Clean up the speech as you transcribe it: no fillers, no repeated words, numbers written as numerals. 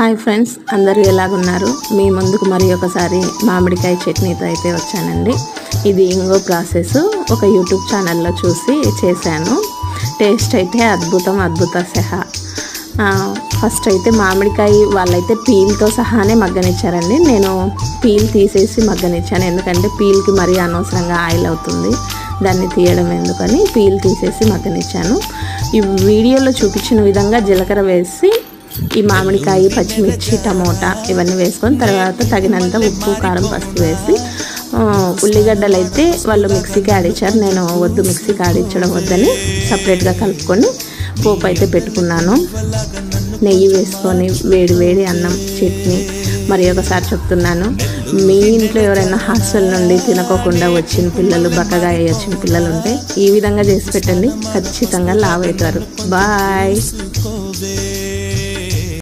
Hi friends, అందరూ ఎలాగున్నారు? మీ ముందుకు మరి ఒకసారి మామిడికాయ చట్నీతో అయితే వచ్చానండి. ఇది ఇంకో ప్రాసెస్ ఒక యూట్యూబ్ ఛానల్లో చూసి చేశాను. టేస్ట్ అయితే అద్భుత సహా. ఫస్ట్ అయితే మామిడికాయ వాళ్ళైతే పీల్తో సహానే మగ్గనిచ్చారండి. నేను పీల్ తీసేసి మగ్గనిచ్చాను, ఎందుకంటే పీల్కి మరీ అనవసరంగా ఆయిల్ అవుతుంది, దాన్ని తీయడం ఎందుకని పీల్ తీసేసి మగ్గనిచ్చాను. ఈ వీడియోలో చూపించిన విధంగా జీలకర్ర వేసి ఈ మామిడికాయ, పచ్చిమిర్చి, టమోటా ఇవన్నీ వేసుకొని తర్వాత తగినంత ఉప్పు, కారం, పసుపు వేసి ఉల్లిగడ్డలు అయితే వాళ్ళు మిక్సీకి ఆడిచ్చారు. నేను వద్దు, మిక్సీకి ఆడించడం వద్దని సపరేట్గా కలుపుకొని పోపు అయితే పెట్టుకున్నాను. నెయ్యి వేసుకొని వేడి అన్నం, చట్నీ. మరి ఒకసారి చెప్తున్నాను, మీ ఇంట్లో ఎవరైనా హాస్టల్ నుండి తినకోకుండా వచ్చిన పిల్లలు, బక్కగా వచ్చిన పిల్లలు ఉంటే ఈ విధంగా చేసి పెట్టండి, ఖచ్చితంగా లావు అవుతారు. బాయ్.